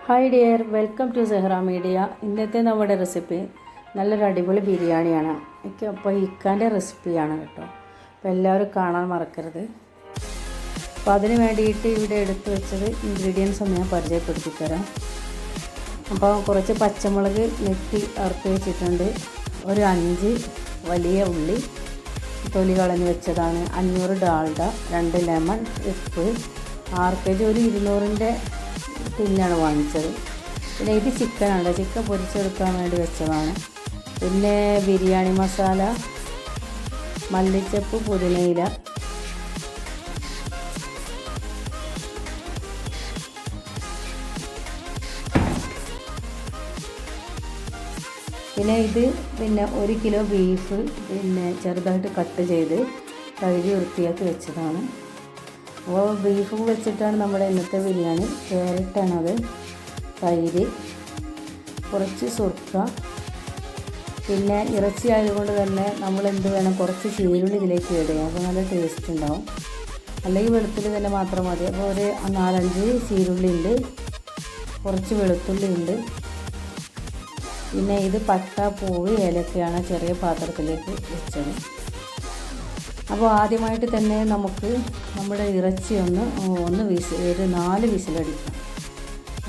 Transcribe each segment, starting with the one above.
Hi dear, welcome to Sahara media. ഇന്നത്തെ നമ്മുടെ recipe നല്ലൊരു അടിപൊളി ബിരിയാണിയാണ്. അപ്പോൾ ഇക്കാൻ്റെ റെസിപ്പിയാണ് കേട്ടോ. അപ്പോൾ എല്ലാവരും കാണാൻ മറക്കരുത്. അപ്പോൾ അതിന് വേണ്ടിയിട്ട് ഇവിടെ എടുത്തു വെച്ചത് ഇൻഗ്രീഡിയൻസ് ഒന്ന് ഞാൻ പരിചയപ്പെടുത്തി തരാം. അപ്പോൾ കുറച്ച് പച്ചമുളക് നെറ്റി അറുത്ത് വെച്ചിട്ടുണ്ട്. ഒരു 5 വലിയ ഉള്ളി തൊലി കളഞ്ഞ് വെച്ചതാണ്. 500 ഡാൽഡ, 2 ലെമൺ, ഉപ്പ്, 6 kg ഒരു 200-ൻ്റെ ടിന്നാണ് വാങ്ങിച്ചത്. പിന്നെ ഇത് ചിക്കനാണ്, ചിക്കൻ പൊരിച്ചെടുക്കാൻ വേണ്ടി വെച്ചതാണ്. പിന്നെ ബിരിയാണി മസാല, മല്ലിച്ചപ്പ്, പുതിനയില, പിന്നെ ഇത് 1 കിലോ ബീഫ് ചെറുതായിട്ട് കട്ട് ചെയ്ത് കഴുകി വൃത്തിയാക്കി വെച്ചതാണ്. അപ്പോൾ ബീഫ് വെച്ചിട്ടാണ് നമ്മുടെ ഇന്നത്തെ ബിരിയാണി. ക്യാരറ്റാണത്, തൈര്, കുറച്ച് സുർക്ക, പിന്നെ ഇറച്ചി ആയതുകൊണ്ട് തന്നെ നമ്മൾ എന്ത് വേണം, കുറച്ച് ചീരുള്ളി ഇതിലേക്ക് ഇടുക. അപ്പോൾ നല്ല ടേസ്റ്റ് ഉണ്ടാവും. അല്ലെങ്കിൽ വെളുത്തുള്ളി തന്നെ മാത്രം മതി. അപ്പോൾ ഒരു 4-5 ചീരുള്ളി ഉണ്ട്, കുറച്ച് വെളുത്തുള്ളി ഉണ്ട്. പിന്നെ ഇത് പട്ട, പൂവ്, ഏലക്കയാണ് ചെറിയ പാത്രത്തിലേക്ക് വെച്ചത്. അപ്പോൾ ആദ്യമായിട്ട് തന്നെ നമുക്ക് നമ്മുടെ ഇറച്ചി ഒന്ന് 4 വിസിലടിക്കാം.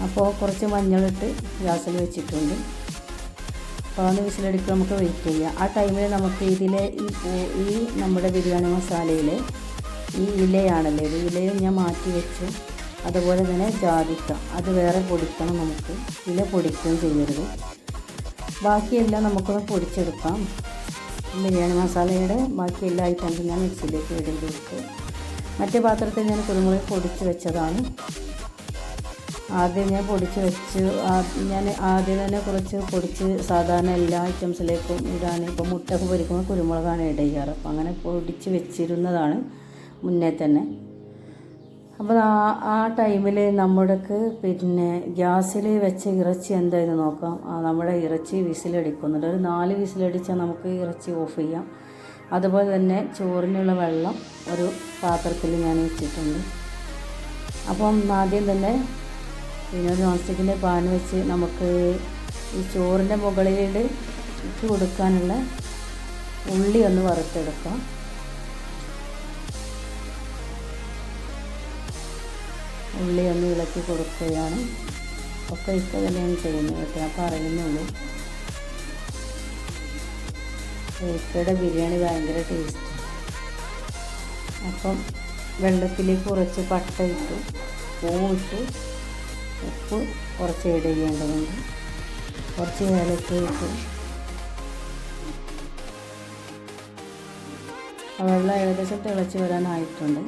അപ്പോൾ കുറച്ച് മഞ്ഞളിട്ട് ഗ്യാസിൽ വെച്ചിട്ടുണ്ട്. അപ്പോൾ 1 വിസിലടിക്കുക, നമുക്ക് വെയിറ്റ് ചെയ്യാം. ആ ടൈമിൽ നമുക്ക് ഇതിലെ ഈ നമ്മുടെ ബിരിയാണി മസാലയിൽ ഈ ഇലയാണല്ലോ, ഇത് ഇലയും ഞാൻ മാറ്റി വെച്ചു. അതുപോലെ തന്നെ ജാതിക്ക, അത് വേറെ പൊടിക്കണം. നമുക്ക് ഇല പൊടിക്കുകയും ചെയ്യരുത്. ബാക്കിയെല്ലാം നമുക്കൊന്ന് പൊടിച്ചെടുക്കാം. ബിരിയാണി മസാലയുടെ ബാക്കി എല്ലാ ഐറ്റംസും ഞാൻ മിക്സിയിലേക്ക് ഇടുന്നിട്ട് മറ്റേ പാത്രത്തിൽ ഞാൻ കുരുമുളക് പൊടിച്ച് വെച്ചതാണ്. ആദ്യം ഞാൻ പൊടിച്ച് വെച്ച് ഞാൻ ആദ്യം തന്നെ കുറച്ച് പൊടിച്ച് സാധാരണ എല്ലാ ഐറ്റംസിലേക്കും ഇടാൻ. ഇപ്പോൾ മുട്ടയൊക്കെ പൊരിക്കുമ്പോൾ കുരുമുളകാണ് ഇട ചെയ്യാറ്. അപ്പോൾ അങ്ങനെ പൊടിച്ച് വെച്ചിരുന്നതാണ് മുന്നേ തന്നെ. അപ്പോൾ ആ ടൈമിൽ നമ്മൾക്ക് ഗ്യാസിൽ വെച്ച ഇറച്ചി എന്തായെന്ന് നോക്കാം. നമ്മുടെ ഇറച്ചി വിസിലടിക്കുന്നുണ്ട്. ഒരു 4 വിസിലടിച്ചാൽ നമുക്ക് ഇറച്ചി ഓഫ് ചെയ്യാം. അതുപോലെ തന്നെ ചോറിനുള്ള വെള്ളം ഒരു പാത്രത്തിൽ ഞാൻ വെച്ചിട്ടുണ്ട്. അപ്പം ആദ്യം തന്നെ ഒരു നോൺ സ്റ്റിക്കിൻ്റെ പാൻ വെച്ച് നമുക്ക് ഈ ചോറിൻ്റെ മുകളിൽ ഇട്ട് കൊടുക്കാനുള്ള ഉള്ളി ഒന്ന് വറുത്തെടുക്കാം. ഉള്ളി ഒന്ന് ഇളക്കി കൊടുക്കുകയാണ്. ഒക്കെ ഇപ്പോൾ തന്നെയാണ് ചെയ്യുന്നത് കേട്ടോ, ഞാൻ പറയുന്നുള്ളൂ. ഇക്കയുടെ ബിരിയാണി ഭയങ്കര ടേസ്റ്റ്. അപ്പം വെള്ളത്തിലേക്ക് കുറച്ച് പട്ട ഇട്ടു, പൂവിട്ടു, ഉപ്പ് കുറച്ച് ആഡ് ചെയ്യേണ്ടതുണ്ട്, കുറച്ച് ഏലക്ക ഇട്ടു. വെള്ളം ഏകദേശം തിളച്ച് വരാനായിട്ടുണ്ട്.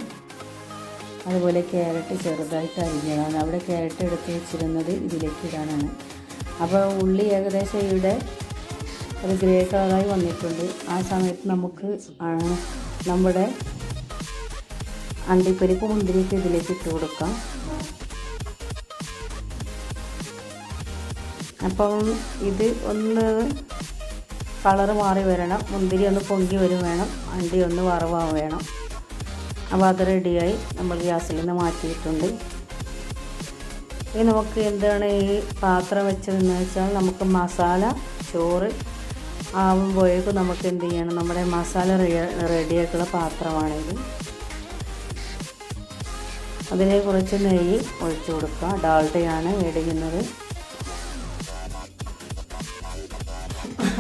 അതുപോലെ ക്യാരറ്റ് ചെറുതായിട്ട് അരിഞ്ഞതാണ്. അവിടെ ക്യാരറ്റ് എടുത്ത് വെച്ചിരുന്നത് ഇതിലേക്ക് ഇടാനാണ്. അപ്പോൾ ഉള്ളി ഏകദേശം ഇവിടെ ഒരു ഗ്രേ കളറായി വന്നിട്ടുണ്ട്. ആ സമയത്ത് നമുക്ക് നമ്മുടെ അണ്ടിപ്പരിപ്പ്, മുന്തിരിയൊക്കെ ഇതിലേക്ക് ഇട്ട് കൊടുക്കാം. അപ്പം ഇത് ഒന്ന് കളറ് മാറി വരണം. മുന്തിരി ഒന്ന് പൊങ്ങി വരും വേണം, അണ്ടി ഒന്ന് വറവാൻ വേണം. അപ്പോൾ അത് റെഡിയായി നമ്മൾ ഗ്യാസിൽ നിന്ന് മാറ്റിയിട്ടുണ്ട്. ഇനി നമുക്ക് എന്താണ് ഈ പാത്രം വെച്ചതെന്ന് വെച്ചാൽ, നമുക്ക് മസാല ചോറ് ആവുമ്പോഴേക്കും നമുക്ക് എന്ത് ചെയ്യണം, നമ്മുടെ മസാല റെഡിയാക്കുള്ള പാത്രമാണിത്. അതിലേക്ക് കുറച്ച് നെയ്യ് ഒഴിച്ചു കൊടുക്കുക. ഡാൽഡയാണ് മേടിക്കുന്നത്.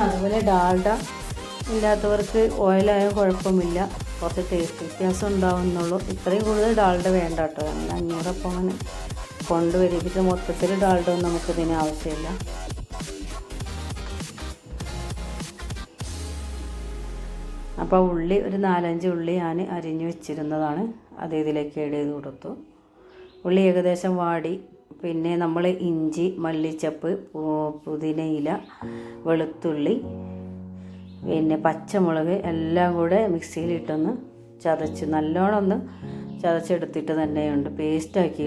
അതുപോലെ ഡാൽഡ ഇല്ലാത്തവർക്ക് ഓയിലായാലും കുഴപ്പമില്ല, കുറച്ച് ടേസ്റ്റ് വ്യത്യാസം ഉണ്ടാവുന്നുള്ളൂ. ഇത്രയും കൂടുതൽ ഡാൽഡ വേണ്ട കേട്ടോ. 500 അപ്പം അങ്ങനെ കൊണ്ടുവരിപ്പിച്ച് മൊത്തത്തിൽ ഡാൽഡ ഒന്നും നമുക്കിതിന് ആവശ്യമില്ല. അപ്പോൾ ഉള്ളി ഒരു 4-5 ഉള്ളി ഞാൻ അരിഞ്ഞു വെച്ചിരുന്നതാണ്, അത് ഇതിലേക്ക് ആഡ് ചെയ്ത് കൊടുത്തു. ഉള്ളി ഏകദേശം വാടി. പിന്നെ നമ്മൾ ഇഞ്ചി, മല്ലിച്ചപ്പ്, പുതിനയില, വെളുത്തുള്ളി, പിന്നെ പച്ചമുളക് എല്ലാം കൂടെ മിക്സിയിലിട്ടൊന്ന് ചതച്ച് നല്ലോണം ഒന്ന് ചതച്ചെടുത്തിട്ട് തന്നെയുണ്ട് പേസ്റ്റാക്കി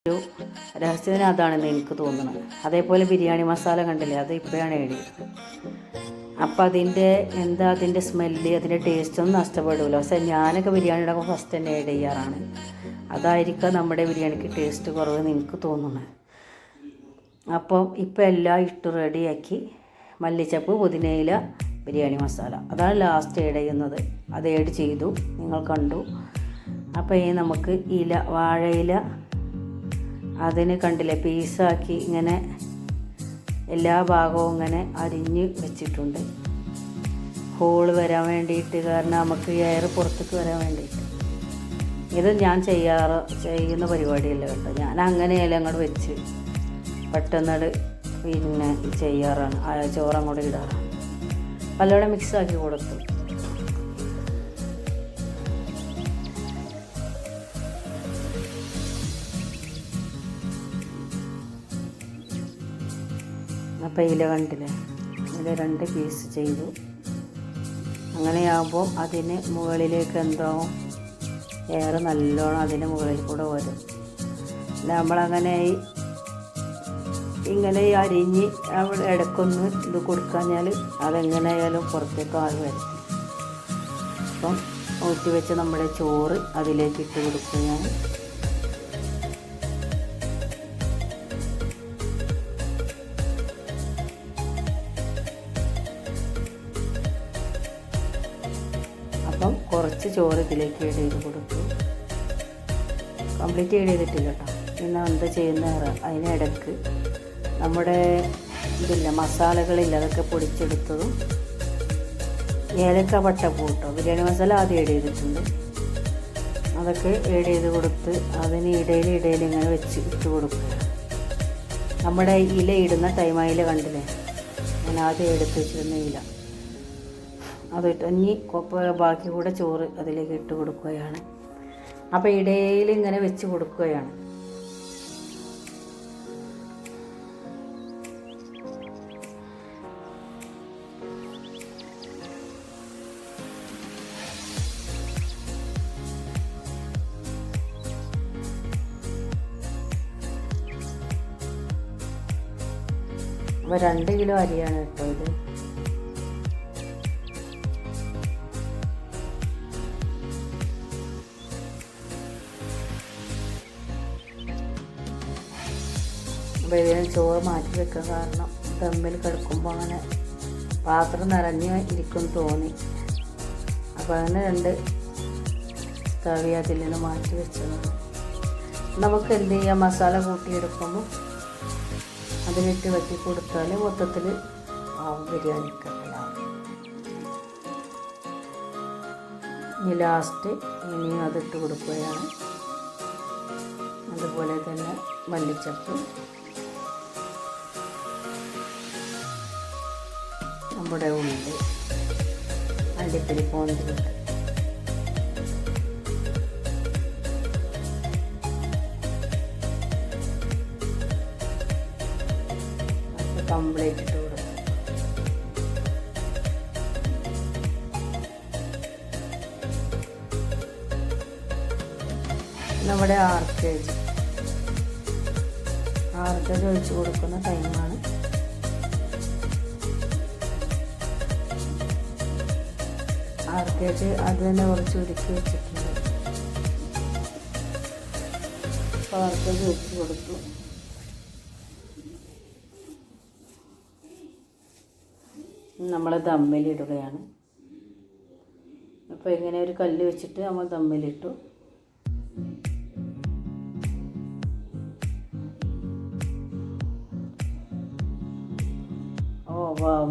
ഒരു രഹസ്യത്തിന് അതാണെന്ന് എനിക്ക് തോന്നുന്നത്. അതേപോലെ ബിരിയാണി മസാല കണ്ടില്ലേ, അത് ഇപ്പോഴാണ് ഏടി. അപ്പം അതിൻ്റെ സ്മെല്ല്, അതിൻ്റെ ടേസ്റ്റൊന്നും നഷ്ടപ്പെടില്ല. പക്ഷേ ഞാനൊക്കെ ബിരിയാണി ഉണ്ടാക്കുമ്പോൾ ഫസ്റ്റ് തന്നെ ആഡ് ചെയ്യാറാണ്. അതായിരിക്കാം നമ്മുടെ ബിരിയാണിക്ക് ടേസ്റ്റ് കുറവെന്ന് എനിക്ക് തോന്നുന്നത്. അപ്പം ഇപ്പം എല്ലാം ഇട്ട് റെഡിയാക്കി, മല്ലിച്ചപ്പ്, പുതിനയില, ബിരിയാണി മസാല അതാണ് ലാസ്റ്റ് ആഡ് ചെയ്യുന്നത്. അത് ആഡ് ചെയ്തു, നിങ്ങൾ കണ്ടു. അപ്പോൾ ഈ നമുക്ക് വാഴയില അതിന് കണ്ടില്ലേ പീസാക്കി ഇങ്ങനെ എല്ലാ ഭാഗവും ഇങ്ങനെ അരിഞ്ഞ് വെച്ചിട്ടുണ്ട്, ഹോള് വരാൻ വേണ്ടിയിട്ട്. കാരണം നമുക്ക് എയർ പുറത്തേക്ക് വരാൻ വേണ്ടിയിട്ട്. ഇത് ഞാൻ ചെയ്യുന്ന പരിപാടിയല്ല കേട്ടോ. ഞാൻ അങ്ങനെയല്ല അങ്ങോട്ട് വെച്ച് പെട്ടെന്നത് പിന്നെ ചെയ്യാറാണ്. ചോറങ്ങോട്ട് ഇടാറാണ്. നല്ലോണം മിക്സാക്കി കൊടുത്തു. അപ്പോൾ ഇല കണ്ടില്ലേ, ഇതിൽ 2 പീസ് ചെയ്തു. അങ്ങനെയാകുമ്പോൾ അതിന് മുകളിലേക്ക് എന്താവും, എയർ നല്ലോണം അതിന് മുകളിൽ കൂടെ വരും. നമ്മളങ്ങനെ ഇങ്ങനെ അരിഞ്ഞ് അവിടെ ഇടയ്ക്കൊന്ന് ഇത് കൊടുക്കാഞ്ഞാൽ അതെങ്ങനെയായാലും പുറത്തേക്ക് ആൾ വരും. അപ്പം ഊറ്റി വെച്ച് നമ്മുടെ ചോറ് അതിലേക്ക് ഇട്ട് കൊടുക്കുകയാണ്. അപ്പം കുറച്ച് ചോറ് ഇതിലേക്ക് ആഡ് ചെയ്ത് കൊടുത്തു. കംപ്ലീറ്റ് ആഡ് ചെയ്തിട്ടില്ല കേട്ടോ. പിന്നെ എന്താ ചെയ്യുന്ന അതിനിടയ്ക്ക് നമ്മുടെ മസാലകളില്ല, അതൊക്കെ പൊടിച്ചെടുത്തതും ഏലക്ക, പട്ടപ്പൂ കേട്ടോ. ബിരിയാണി മസാല ആദ്യം ആഡ് ചെയ്തിട്ടുണ്ട്. അതൊക്കെ ആഡ് ചെയ്ത് കൊടുത്ത് അതിന് ഇടയിൽ ഇങ്ങനെ വെച്ച് ഇട്ട് കൊടുക്കുക. നമ്മുടെ ഇല ഇടുന്ന ടൈം ഇല കണ്ടില്ലേ, ഞാൻ ആദ്യം എടുത്ത് വെച്ചിരുന്ന ഇല അതിട്ട് ഇനി ബാക്കി കൂടെ ചോറ് അതിലേക്ക് ഇട്ട് കൊടുക്കുകയാണ്. അപ്പോൾ ഇടയിൽ ഇങ്ങനെ വെച്ച് കൊടുക്കുകയാണ്. അപ്പോൾ 2 കിലോ അരിയാണ് കേട്ടോ ഇത്. അപ്പോൾ ഇതിന് ചോറ് മാറ്റി വെക്കുക. കാരണം ദമ്മിൽ കിടക്കുമ്പോൾ അങ്ങനെ പാത്രം നിറഞ്ഞ് ഇരിക്കും തോന്നി. അപ്പോൾ അങ്ങനെ 2 തവി അതിൽ നിന്ന് മാറ്റി വെച്ചതാണ്. നമുക്ക് എന്ത് ചെയ്യാം, മസാല കൂട്ടിയെടുക്കുമ്പോൾ അതിലിട്ട് വെട്ടി കൊടുത്താൽ മൊത്തത്തിൽ ബിരിയാണിക്കെല്ലാം. ഇനി ലാസ്റ്റ് ഇനിയും അതിട്ട് കൊടുക്കുകയാണ്. അതുപോലെ തന്നെ മല്ലിച്ചപ്പ്, നമ്മുടെ ഉള്ളി, അണ്ടിപ്പരിപ്പ്, മുന്തിരി, കംപ്ലീറ്റ് ഇട്ട് കൊടുക്കും. നമ്മുടെ 6 kg ഒഴിച്ച് കൊടുക്കുന്ന ടൈമാണ്. അത് തന്നെ കുറച്ച് ഒരുക്കി വെച്ചിട്ടുണ്ട്. അപ്പോൾ 6 kg ഒഴിച്ച് കൊടുത്തു. നമ്മൾ ദമ്മിലിടുകയാണ്. അപ്പോൾ ഇങ്ങനെ ഒരു കല്ല് വെച്ചിട്ട് നമ്മൾ ദമ്മിലിട്ടു.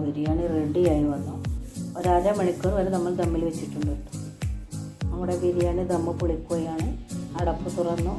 ബിരിയാണി റെഡിയായി വന്നു. 1.5 മണിക്കൂർ വരെ നമ്മൾ ദമ്മിൽ വെച്ചിട്ടുണ്ട്. നമ്മുടെ ബിരിയാണി ദമ്മ് പൊളിക്കുകയാണ്. അടപ്പ് തുറന്നു.